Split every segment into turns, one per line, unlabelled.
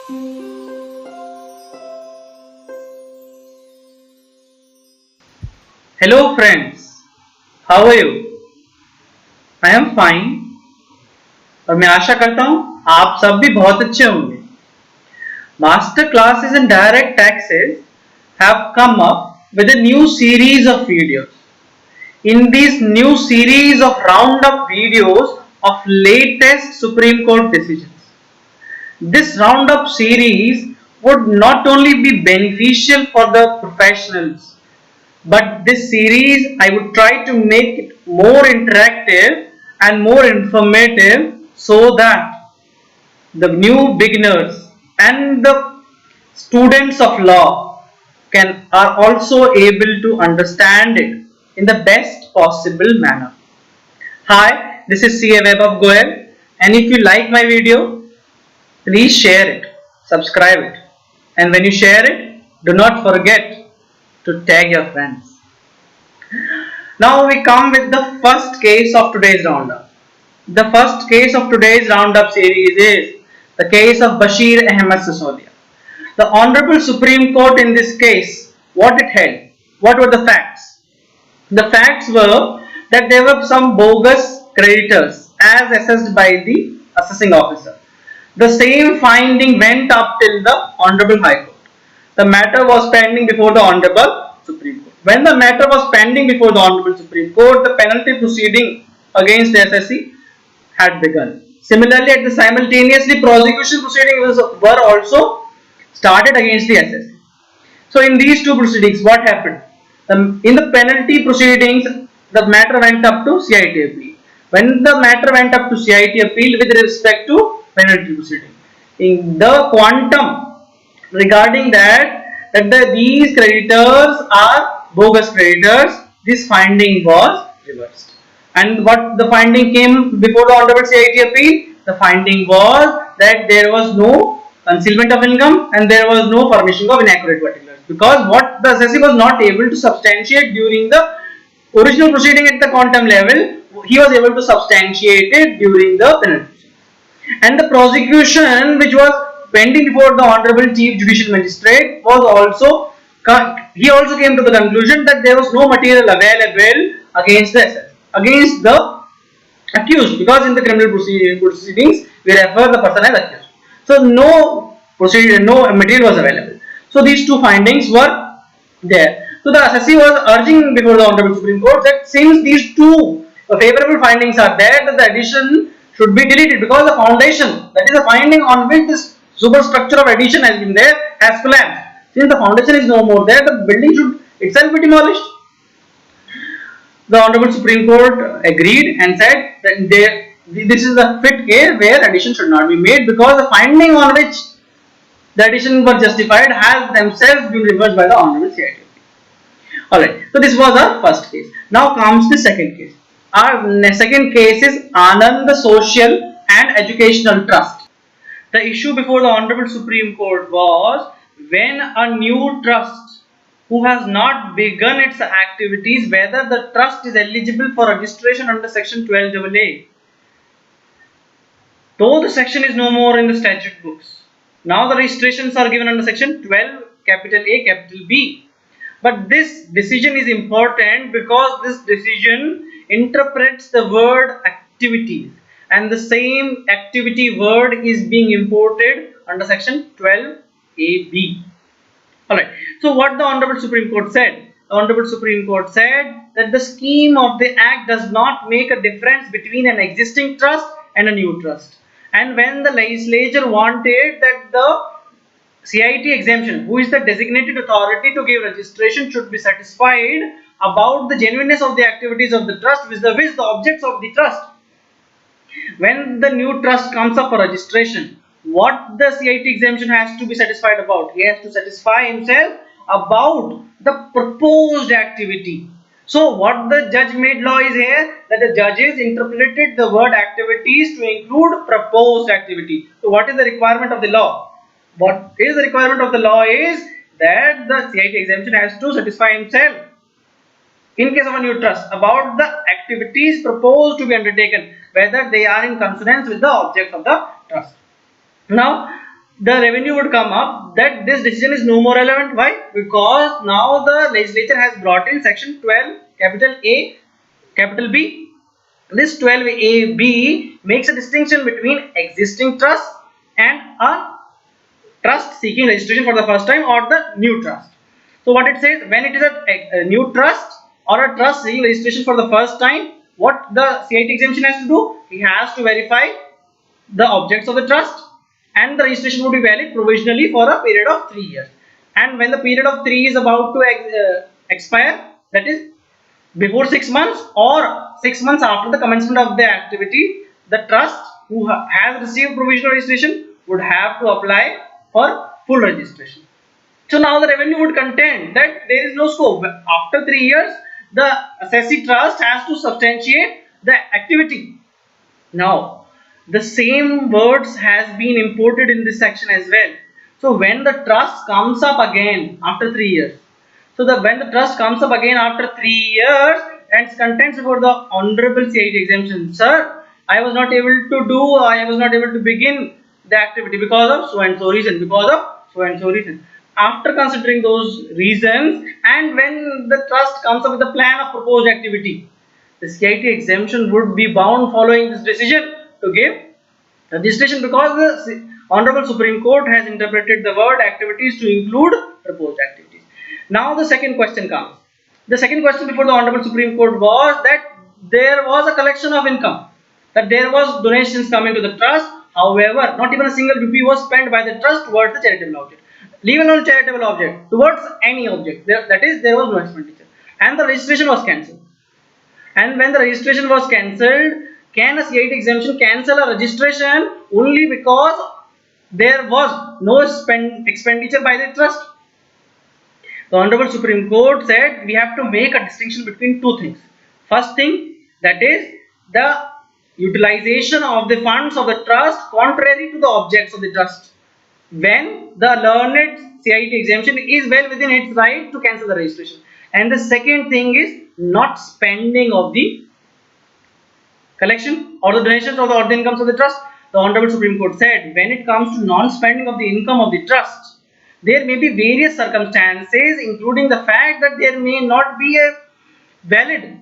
Hello friends, how are you? I am fine और मैं आशा करता हूँ आप सब भी बहुत अच्छे होंगे. Master classes in direct taxes have come up with a new series of videos. In these new series of roundup videos of latest Supreme Court decisions. This roundup series would not only be beneficial for the professionals, but this series I would try to make it more interactive and more informative so that the new beginners and the students of law are also able to understand it in the best possible manner. Hi, this is CA Web of Goel, and if you like my video, please share it, subscribe it, and when you share it, do not forget to tag your friends. Now we come with the first case of today's roundup. The first case of today's roundup series is the case of Bashir Ahmed Sisodia. The Honorable Supreme Court in this case, what it held? What were the facts? The facts were that there were some bogus creditors as assessed by the assessing officer. The same finding went up till the Honorable High Court. The matter was pending before the Honorable Supreme Court. When the matter was pending before the Honorable Supreme Court, the penalty proceeding against the SSC had begun. Similarly, at the simultaneously prosecution proceedings were also started against the SSC. So in these two proceedings, what happened? In the penalty proceedings, the matter went up to CIT appeal. When the matter went up to CIT appeal with respect to penalty proceeding, in the quantum regarding these creditors are bogus creditors, this finding was reversed. And what the finding came before the Honorable CIT appeal? The finding was that there was no concealment of income and there was no furnishing of inaccurate particulars, because what the assessee was not able to substantiate during the original proceeding at the quantum level, he was able to substantiate it during the penalty proceeding. And the prosecution, which was pending before the Honorable Chief Judicial Magistrate, he also came to the conclusion that there was no material available against the accused, because in the criminal proceedings we refer the person as accused. So no material was available. So these two findings were there. So the assessee was urging before the Honorable Supreme Court that since these two favorable findings are there, that the addition should be deleted, because the foundation, that is the finding on which this superstructure of addition has been there, has collapsed. Since the foundation is no more there, the building should itself be demolished. The Honorable Supreme Court agreed and said that this is a fit case where addition should not be made, because the finding on which the addition was justified has themselves been reversed by the Honorable CIT. Alright, so this was our first case. Now comes the second case. Our second case is Anand Social and Educational Trust. The issue before the Honorable Supreme Court was when a new trust who has not begun its activities, whether the trust is eligible for registration under section 12AA. Though the section is no more in the statute books, now the registrations are given under section 12 capital A capital B. But this decision is important because this decision interprets the word activities, and the same activity word is being imported under section 12AB. Alright, so what the Honorable Supreme Court said? The Honorable Supreme Court said that the scheme of the Act does not make a difference between an existing trust and a new trust. And when the legislature wanted that the CIT exemption, who is the designated authority to give registration, should be satisfied about the genuineness of the activities of the trust vis-a-vis the objects of the trust. When the new trust comes up for registration, what the CIT exemption has to be satisfied about? He has to satisfy himself about the proposed activity. So what the judge made law is here, that the judges interpreted the word activities to include proposed activity. So what is the requirement of the law? What is the requirement of the law is that the CIT exemption has to satisfy himself in case of a new trust about the activities proposed to be undertaken, whether they are in consonance with the objects of the trust. Now the revenue would come up that this decision is no more relevant. Why? Because now the legislature has brought in section 12 capital A capital B. This 12A-B makes a distinction between existing trust and a trust seeking registration for the first time or the new trust. So what it says, when it is a new trust or a trust seeking registration for the first time, what the CIT exemption has to do? He has to verify the objects of the trust, and the registration would be valid provisionally for a period of 3 years. And when the period of 3 is about to expire, that is before 6 months or 6 months after the commencement of the activity, the trust who has received provisional registration would have to apply for full registration. So now the revenue would contend that there is no scope. After 3 years, the assessee trust has to substantiate the activity. Now, the same words has been imported in this section as well. So when the trust comes up again after 3 years, when the trust comes up again after 3 years and contends about the honorable CIT exemption, sir, I was not able to begin the activity because of so and so reason, After considering those reasons, and when the trust comes up with a plan of proposed activity, the CIT exemption would be bound following this decision to give registration, because the Honorable Supreme Court has interpreted the word activities to include proposed activities. Now the second question comes. The second question before the Honorable Supreme Court was that there was a collection of income, that there was donations coming to the trust. However, not even a single rupee was spent by the trust towards the charitable object. Leave alone charitable object, towards any object. That is, there was no expenditure, and the registration was cancelled. And when the registration was cancelled, can a CIT exemption cancel a registration only because there was no expenditure by the trust? The Honorable Supreme Court said we have to make a distinction between two things. First thing, that is the utilization of the funds of the trust contrary to the objects of the trust. When the learned CIT exemption is well within its right to cancel the registration. And the second thing is not spending of the collection or the donations or the incomes of the trust. The Honorable Supreme Court said when it comes to non-spending of the income of the trust, there may be various circumstances, including the fact that there may not be a valid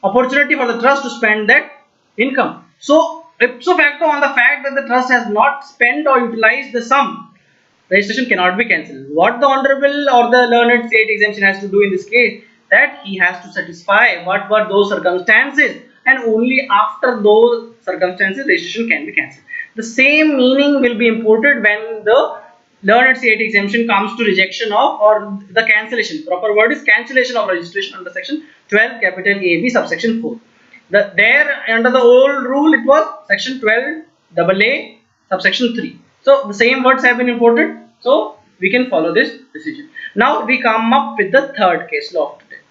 opportunity for the trust to spend that income. So, ipso facto, on the fact that the trust has not spent or utilized the sum, registration cannot be cancelled. What the Honorable or the learned CIT exemption has to do in this case, that he has to satisfy what were those circumstances, and only after those circumstances registration can be cancelled. The same meaning will be imported when the learned CIT exemption comes to rejection of or the cancellation. Proper word is cancellation of registration under section 12 capital AB subsection 4. There under the old rule it was section 12 double A subsection 3. So the same words have been imported, so we can follow this decision. Now we come up with the third case law of today.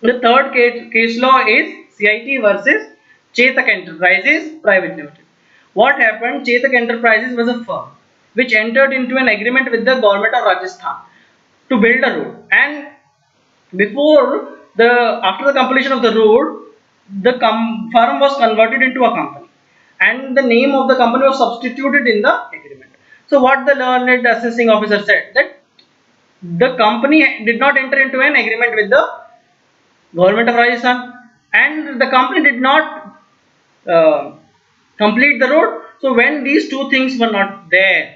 The third case law is CIT versus Chetak Enterprises Private Limited. What happened? Chetak Enterprises was a firm which entered into an agreement with the government of Rajasthan to build a road, and after the completion of the road, the firm was converted into a company, and the name of the company was substituted in the agreement. So what the learned assessing officer said, that the company did not enter into an agreement with the government of Rajasthan, and the company did not complete the road. So when these two things were not there,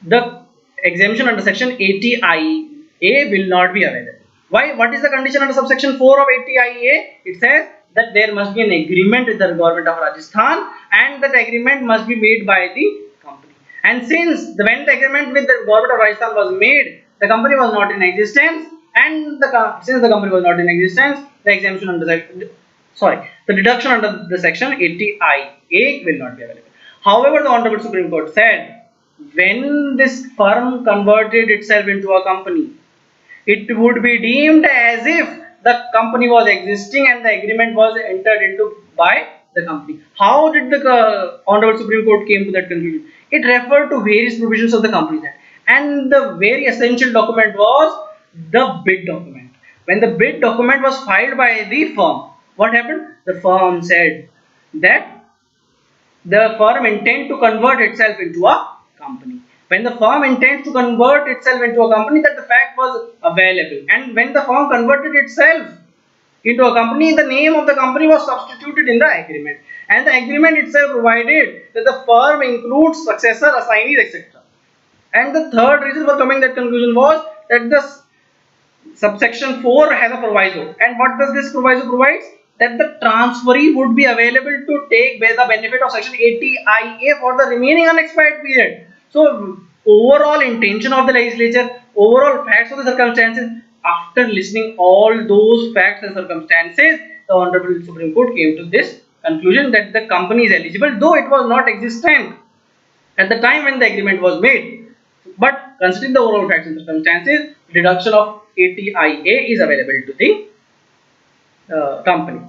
the exemption under section 80IA will not be available. Why? What is the condition under subsection 4 of 80IA? It says that there must be an agreement with the government of Rajasthan, and that agreement must be made by the company. And since when the agreement with the government of Rajasthan was made, the company was not in existence, and since the company was not in existence, the exemption under the deduction under the section 80IA will not be available. However, the Honorable Supreme Court said when this firm converted itself into a company, it would be deemed as if the company was existing and the agreement was entered into by the company. How did the Honorable Supreme Court came to that conclusion? It referred to various provisions of the Companies Act, and the very essential document was the bid document. When the bid document was filed by the firm, what happened? The firm said that the firm intend to convert itself into a company. when the firm intends to convert itself into a company, that the fact was available, and when the firm converted itself into a company, the name of the company was substituted in the agreement, and the agreement itself provided that the firm includes successor, assignees, etc. And the third reason for coming to that conclusion was that the subsection 4 has a proviso, and what does this proviso provides? That the transferee would be available to take the benefit of section 80IA for the remaining unexpired period. So overall intention of the legislature, overall facts of the circumstances, after listening all those facts and circumstances, the Honorable Supreme Court came to this conclusion that the company is eligible, though it was not existent at the time when the agreement was made. But considering the overall facts and circumstances, deduction of 80IA is available to the company.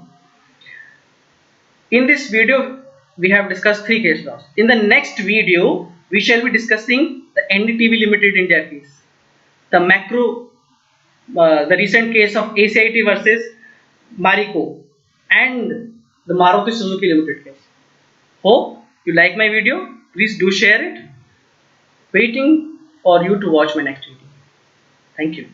In this video, we have discussed 3 case laws. In the next video, we shall be discussing the NDTV Limited India case, the the recent case of ACIT versus Marico, and the Maruti Suzuki Limited case. Hope you like my video. Please do share it. Waiting for you to watch my next video. Thank you.